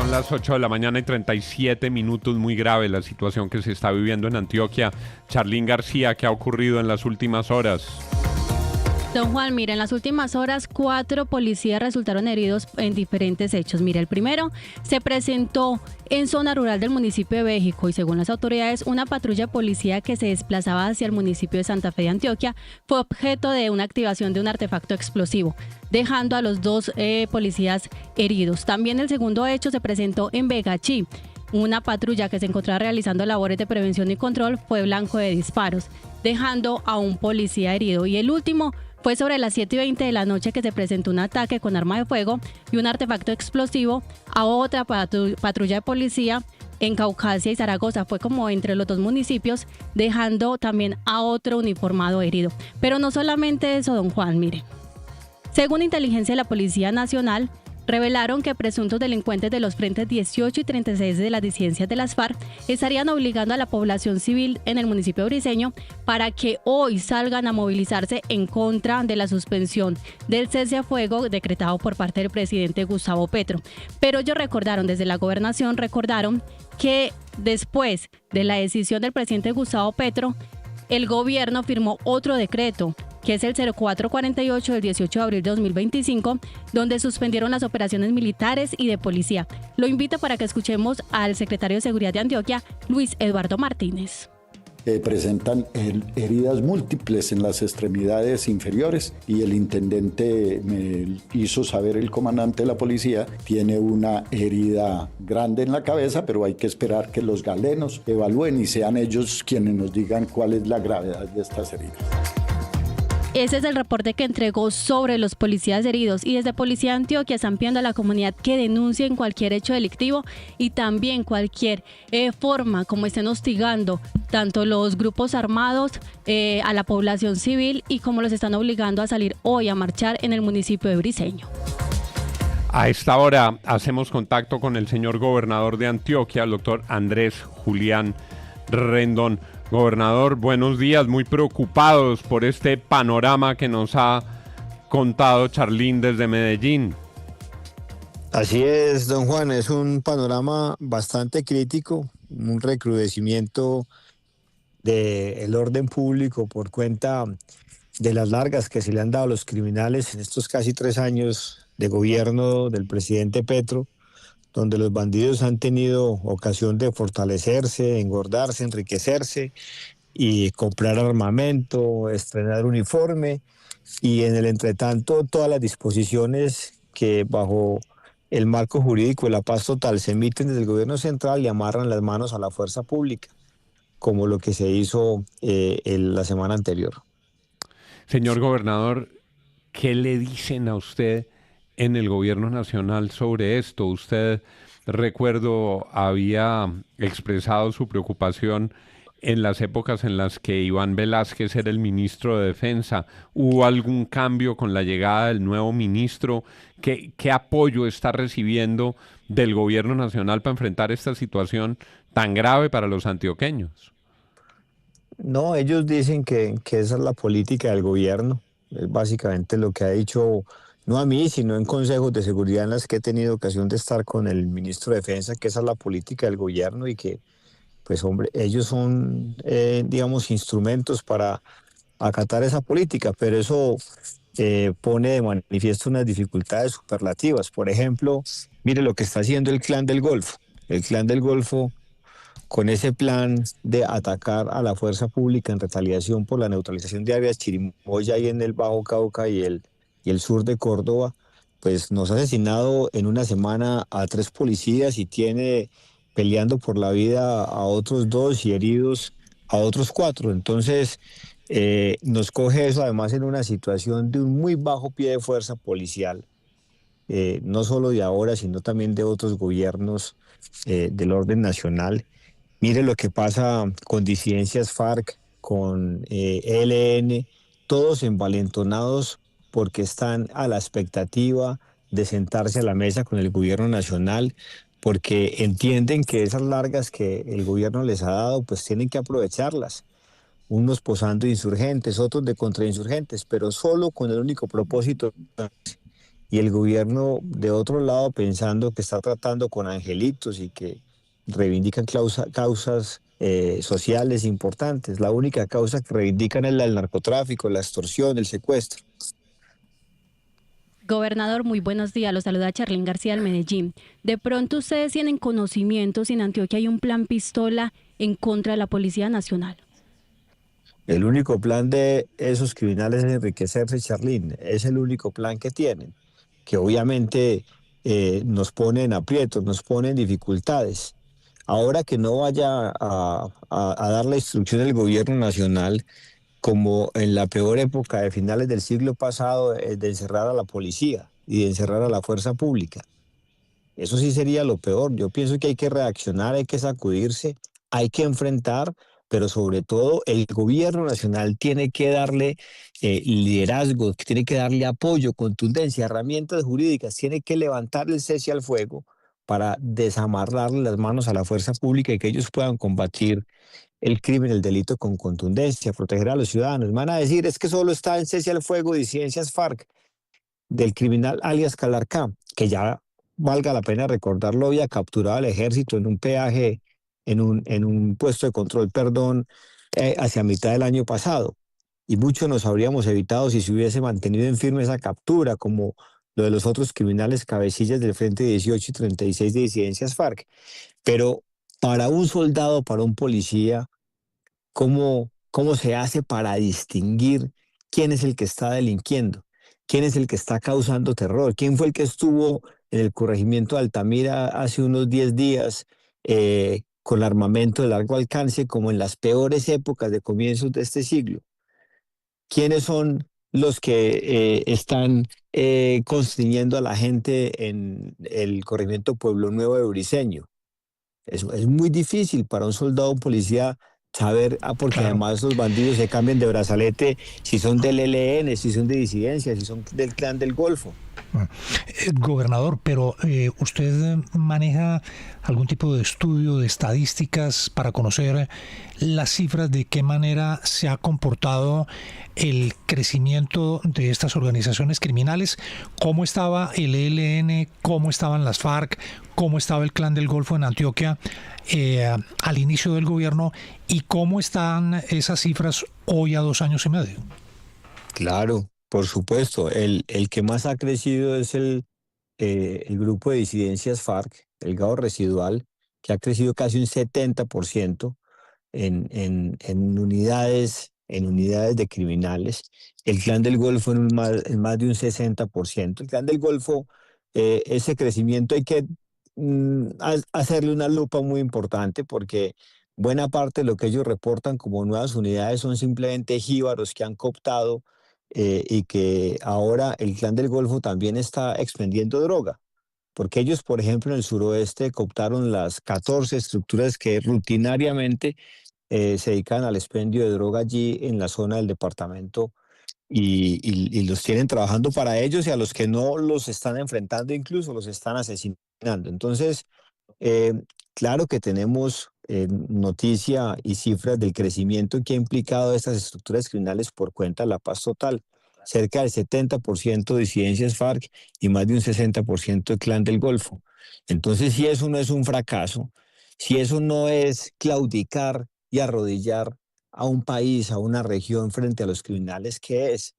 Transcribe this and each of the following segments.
Son las 8 de la mañana y 37 minutos, muy grave la situación que se está viviendo en Antioquia. Charlín García, ¿qué ha ocurrido en las últimas horas? Don Juan, mire, en las últimas horas 4 policías resultaron heridos en diferentes hechos. Mire, el primero se presentó en zona rural del municipio de Béjico y según las autoridades, una patrulla de policía que se desplazaba hacia el municipio de Santa Fe de Antioquia fue objeto de una activación de un artefacto explosivo, dejando a los 2 policías heridos. También el segundo hecho se presentó en Vegachí. Una patrulla que se encontraba realizando labores de prevención y control fue blanco de disparos, dejando a un policía herido. Y el último fue sobre las 7:20 de la noche que se presentó un ataque con arma de fuego y un artefacto explosivo a otra patrulla de policía en Caucasia y Zaragoza. Fue como entre los 2 municipios, dejando también a otro uniformado herido. Pero no solamente eso, don Juan, mire. Según inteligencia de la Policía Nacional, revelaron que presuntos delincuentes de los frentes 18 y 36 de las disidencias de las FARC estarían obligando a la población civil en el municipio de Briceño para que hoy salgan a movilizarse en contra de la suspensión del cese a fuego decretado por parte del presidente Gustavo Petro. Pero ellos desde la gobernación recordaron que después de la decisión del presidente Gustavo Petro, el gobierno firmó otro decreto, que es el 0448 del 18 de abril de 2025, donde suspendieron las operaciones militares y de policía. Lo invito para que escuchemos al secretario de Seguridad de Antioquia, Luis Eduardo Martínez. Presentan heridas múltiples en las extremidades inferiores y el intendente me hizo saber, el comandante de la policía tiene una herida grande en la cabeza, pero hay que esperar que los galenos evalúen y sean ellos quienes nos digan cuál es la gravedad de estas heridas. Ese es el reporte que entregó sobre los policías heridos y desde Policía de Antioquia están pidiendo a la comunidad que denuncien cualquier hecho delictivo y también cualquier forma como estén hostigando tanto los grupos armados a la población civil y como los están obligando a salir hoy a marchar en el municipio de Briceño. A esta hora hacemos contacto con el señor gobernador de Antioquia, el doctor Andrés Julián Rendón. Gobernador, buenos días, muy preocupados por este panorama que nos ha contado Charlín desde Medellín. Así es, don Juan, es un panorama bastante crítico, un recrudecimiento del orden público por cuenta de las largas que se le han dado a los criminales en estos casi 3 años de gobierno del presidente Petro, donde los bandidos han tenido ocasión de fortalecerse, engordarse, enriquecerse y comprar armamento, estrenar uniforme y en el entretanto todas las disposiciones que bajo el marco jurídico de la paz total se emiten desde el gobierno central y amarran las manos a la fuerza pública, como lo que se hizo la semana anterior. Señor gobernador, ¿qué le dicen a usted en el gobierno nacional sobre esto? Usted, recuerdo, había expresado su preocupación en las épocas en las que Iván Velázquez era el ministro de Defensa. ¿Hubo algún cambio con la llegada del nuevo ministro? ¿Qué apoyo está recibiendo del gobierno nacional para enfrentar esta situación tan grave para los antioqueños? No, ellos dicen que esa es la política del gobierno. Es básicamente lo que ha dicho, no a mí, sino en consejos de seguridad en las que he tenido ocasión de estar con el ministro de Defensa, que esa es la política del gobierno y que, pues hombre, ellos son, digamos, instrumentos para acatar esa política, pero eso pone de manifiesto unas dificultades superlativas. Por ejemplo, mire lo que está haciendo el Clan del Golfo. El Clan del Golfo, con ese plan de atacar a la fuerza pública en retaliación por la neutralización de áreas Chirimoya y en el Bajo Cauca y el sur de Córdoba, pues nos ha asesinado en una semana a 3 policías y tiene peleando por la vida a otros 2 y heridos a otros 4. Entonces, nos coge eso además en una situación de un muy bajo pie de fuerza policial, no solo de ahora, sino también de otros gobiernos del orden nacional. Mire lo que pasa con disidencias FARC, con ELN, todos envalentonados porque están a la expectativa de sentarse a la mesa con el gobierno nacional, porque entienden que esas largas que el gobierno les ha dado, pues tienen que aprovecharlas. Unos posando insurgentes, otros de contrainsurgentes, pero solo con el único propósito y el gobierno de otro lado pensando que está tratando con angelitos y que reivindican causas sociales importantes. La única causa que reivindican es la del narcotráfico, la extorsión, el secuestro. Gobernador, muy buenos días. Lo saluda Charlín García del Medellín. De pronto ustedes tienen conocimiento si en Antioquia hay un plan pistola en contra de la Policía Nacional. El único plan de esos criminales es enriquecerse, Charlín. Es el único plan que tienen, que obviamente nos pone en aprietos, nos pone en dificultades. Ahora que no vaya a dar la instrucción del gobierno nacional, como en la peor época de finales del siglo pasado, de encerrar a la policía y de encerrar a la fuerza pública. Eso sí sería lo peor. Yo pienso que hay que reaccionar, hay que sacudirse, hay que enfrentar, pero sobre todo el gobierno nacional tiene que darle liderazgo, tiene que darle apoyo, contundencia, herramientas jurídicas, tiene que levantar el cese al fuego para desamarrarle las manos a la fuerza pública y que ellos puedan combatir el crimen, el delito con contundencia, proteger a los ciudadanos. Van a decir, es que solo está en cese al fuego disidencias FARC del criminal alias Calarcá, que ya valga la pena recordarlo, había capturado al ejército en un peaje, en un puesto de control, perdón, hacia mitad del año pasado. Y mucho nos habríamos evitado si se hubiese mantenido en firme esa captura, como lo de los otros criminales cabecillas del Frente 18 y 36 de disidencias FARC. Pero para un soldado, para un policía, ¿cómo se hace para distinguir quién es el que está delinquiendo? ¿Quién es el que está causando terror? ¿Quién fue el que estuvo en el corregimiento de Altamira hace unos 10 días con armamento de largo alcance, como en las peores épocas de comienzos de este siglo? ¿Quiénes son los que están constriñendo a la gente en el corregimiento Pueblo Nuevo de Briceño? Es muy difícil para un soldado o un policía saber, porque Claro. además los bandidos se cambian de brazalete si son del ELN, si son de disidencia, si son del Clan del Golfo. Gobernador, pero ¿usted maneja algún tipo de estudio de estadísticas para conocer las cifras de qué manera se ha comportado el crecimiento de estas organizaciones criminales? ¿Cómo estaba el ELN? ¿Cómo estaban las FARC? ¿Cómo estaba el Clan del Golfo en Antioquia al inicio del gobierno? ¿Y cómo están esas cifras hoy a 2 años y medio? Claro, por supuesto. El que más ha crecido es el grupo de disidencias FARC, el Gado Residual, que ha crecido casi un 70% en unidades de criminales. El Clan del Golfo en más de un 60%. El Clan del Golfo, ese crecimiento hay que hacerle una lupa muy importante porque buena parte de lo que ellos reportan como nuevas unidades son simplemente jíbaros que han cooptado y que ahora el Clan del Golfo también está expendiendo droga. Porque ellos, por ejemplo, en el suroeste cooptaron las 14 estructuras que rutinariamente se dedican al expendio de droga allí en la zona del departamento y los tienen trabajando para ellos y a los que no los están enfrentando incluso los están asesinando. Entonces, eh, claro que tenemos noticia y cifras del crecimiento que ha implicado estas estructuras criminales por cuenta de la paz total. Cerca del 70% de disidencias FARC y más de un 60% de Clan del Golfo. Entonces, si eso no es un fracaso, si eso no es claudicar y arrodillar a un país, a una región frente a los criminales, ¿qué es?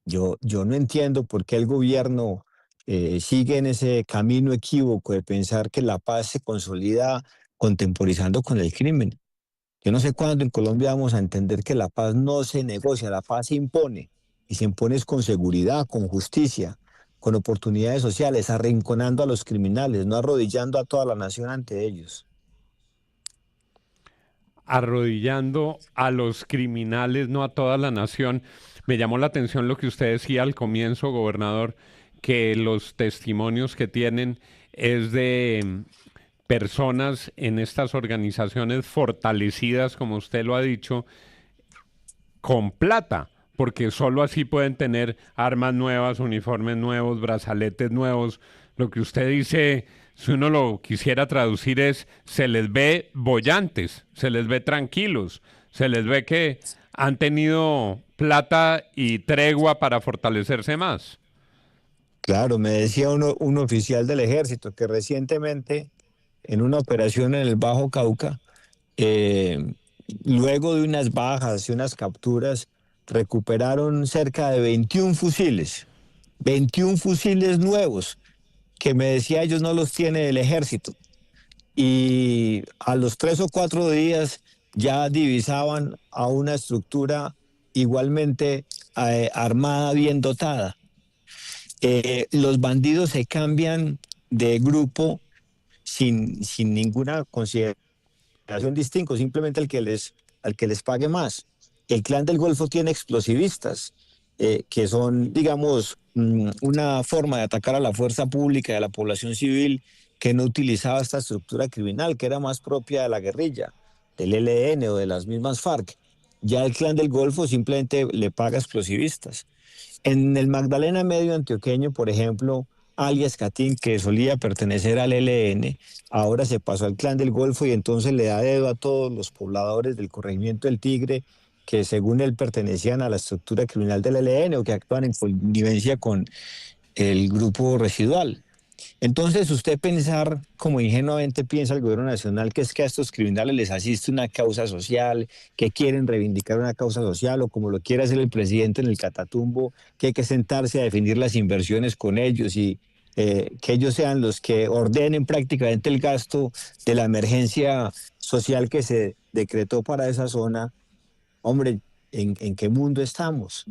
Yo no entiendo por qué el gobierno sigue en ese camino equívoco de pensar que la paz se consolida contemporizando con el crimen. Yo no sé cuándo en Colombia vamos a entender que la paz no se negocia, la paz se impone. Y se impone con seguridad, con justicia, con oportunidades sociales, arrinconando a los criminales, no arrodillando a toda la nación ante ellos. Arrodillando a los criminales, no a toda la nación. Me llamó la atención lo que usted decía al comienzo, gobernador, que los testimonios que tienen es de personas en estas organizaciones fortalecidas, como usted lo ha dicho, con plata, porque solo así pueden tener armas nuevas, uniformes nuevos, brazaletes nuevos. Lo que usted dice, si uno lo quisiera traducir es, se les ve bollantes, se les ve tranquilos, se les ve que han tenido plata y tregua para fortalecerse más. Claro, me decía un oficial del ejército que recientemente en una operación en el Bajo Cauca, eh, luego de unas bajas y unas capturas, recuperaron cerca de 21 fusiles nuevos, que me decía ellos no los tiene el ejército. Y a los 3 o 4 días ya divisaban a una estructura igualmente armada, bien dotada. Los bandidos se cambian de grupo sin ninguna consideración distinta, simplemente al que les pague más. El Clan del Golfo tiene explosivistas, que son, digamos, una forma de atacar a la fuerza pública y a la población civil que no utilizaba esta estructura criminal, que era más propia de la guerrilla, del ELN o de las mismas FARC. Ya el Clan del Golfo simplemente le paga explosivistas. En el Magdalena Medio antioqueño, por ejemplo, alias Catín, que solía pertenecer al ELN, ahora se pasó al Clan del Golfo y entonces le da dedo a todos los pobladores del corregimiento del Tigre que según él pertenecían a la estructura criminal del ELN o que actúan en connivencia con el grupo residual. Entonces usted pensar, como ingenuamente piensa el gobierno nacional, que es que a estos criminales les asiste una causa social, que quieren reivindicar una causa social, o como lo quiere hacer el presidente en el Catatumbo, que hay que sentarse a definir las inversiones con ellos y que ellos sean los que ordenen prácticamente el gasto de la emergencia social que se decretó para esa zona. Hombre, ¿en qué mundo estamos?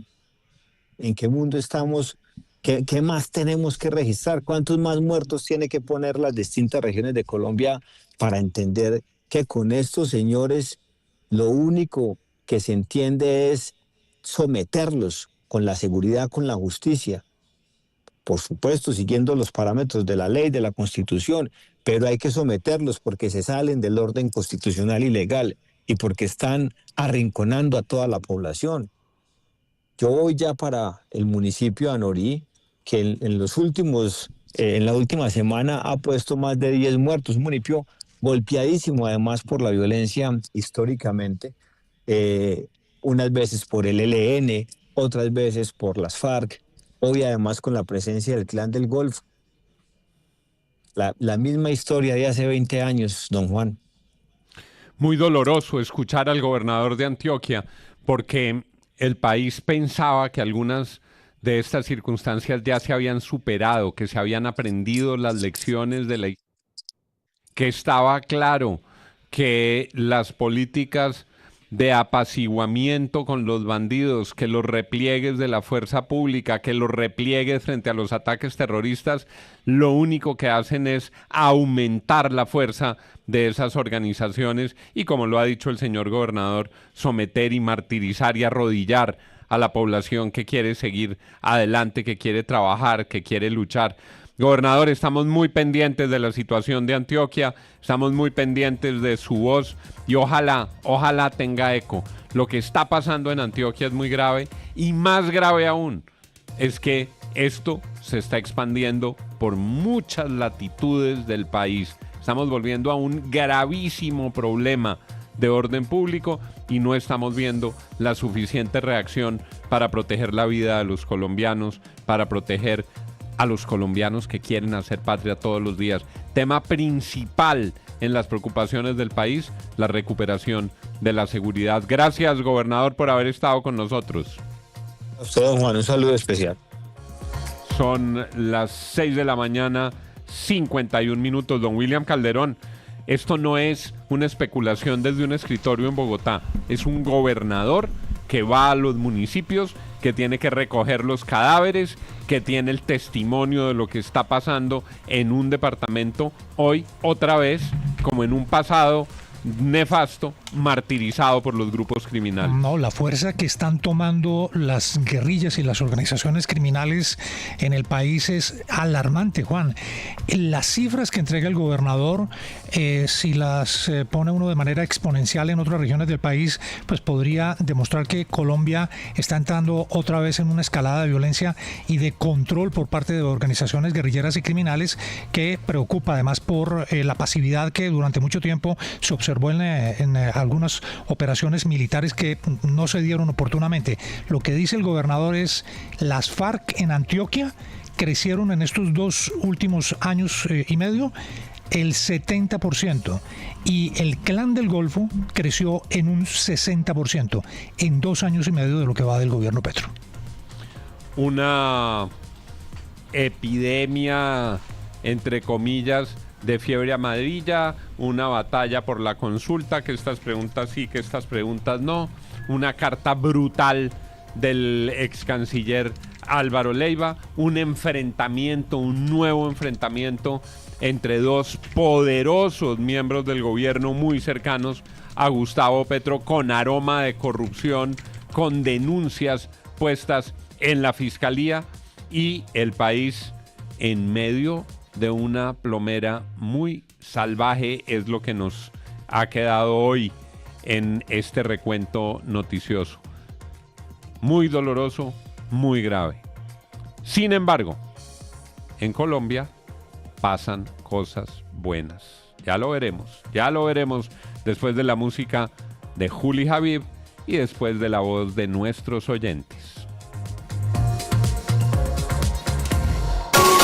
¿En qué mundo estamos? ¿Qué más tenemos que registrar? ¿Cuántos más muertos tiene que poner las distintas regiones de Colombia para entender que con estos señores lo único que se entiende es someterlos con la seguridad, con la justicia? Por supuesto, siguiendo los parámetros de la ley, de la Constitución, pero hay que someterlos porque se salen del orden constitucional y legal y porque están arrinconando a toda la población. Yo voy ya para el municipio de Anorí, que en la última semana ha puesto más de 10 muertos, un municipio golpeadísimo además por la violencia históricamente, unas veces por el ELN, otras veces por las FARC, hoy además con la presencia del Clan del Golfo. La misma historia de hace 20 años, don Juan. Muy doloroso escuchar al gobernador de Antioquia, porque el país pensaba que algunas de estas circunstancias ya se habían superado, que se habían aprendido las lecciones de la historia, que estaba claro que las políticas de apaciguamiento con los bandidos, que los repliegues de la fuerza pública, que los repliegues frente a los ataques terroristas, lo único que hacen es aumentar la fuerza de esas organizaciones y, como lo ha dicho el señor gobernador, someter y martirizar y arrodillar a la población que quiere seguir adelante, que quiere trabajar, que quiere luchar. Gobernador, estamos muy pendientes de la situación de Antioquia, estamos muy pendientes de su voz y ojalá tenga eco. Lo que está pasando en Antioquia es muy grave y más grave aún es que esto se está expandiendo por muchas latitudes del país. Estamos volviendo a un gravísimo problema de orden público y no estamos viendo la suficiente reacción para proteger la vida de los colombianos, para proteger a los colombianos que quieren hacer patria todos los días. Tema principal en las preocupaciones del país, la recuperación de la seguridad. Gracias, gobernador, por haber estado con nosotros. A usted, don Juan, un saludo especial. Son las 6 de la mañana, 51 minutos. Don William Calderón, esto no es una especulación desde un escritorio en Bogotá, es un gobernador que va a los municipios, que tiene que recoger los cadáveres, que tiene el testimonio de lo que está pasando en un departamento hoy, otra vez, como en un pasado nefasto, martirizado por los grupos criminales. No, la fuerza que están tomando las guerrillas y las organizaciones criminales en el país es alarmante, Juan. Las cifras que entrega el gobernador, si las pone uno de manera exponencial en otras regiones del país, pues podría demostrar que Colombia está entrando otra vez en una escalada de violencia y de control por parte de organizaciones guerrilleras y criminales que preocupa además por la pasividad que durante mucho tiempo se observó en algunas operaciones militares que no se dieron oportunamente. Lo que dice el gobernador es las FARC en Antioquia crecieron en estos 2 últimos años y medio el 70%, y el Clan del Golfo creció en un 60% en 2 años y medio de lo que va del gobierno Petro. Una epidemia, entre comillas, de fiebre amarilla, una batalla por la consulta, que estas preguntas sí, que estas preguntas no, una carta brutal del ex canciller Álvaro Leiva, un enfrentamiento, un nuevo enfrentamiento entre 2 poderosos miembros del gobierno muy cercanos a Gustavo Petro, con aroma de corrupción, con denuncias puestas en la fiscalía, y el país en medio de una plomera muy salvaje. Es lo que nos ha quedado hoy en este recuento noticioso. Muy doloroso, muy grave. Sin embargo, en Colombia pasan cosas buenas. Ya lo veremos después de la música de Juli Javib y después de la voz de nuestros oyentes.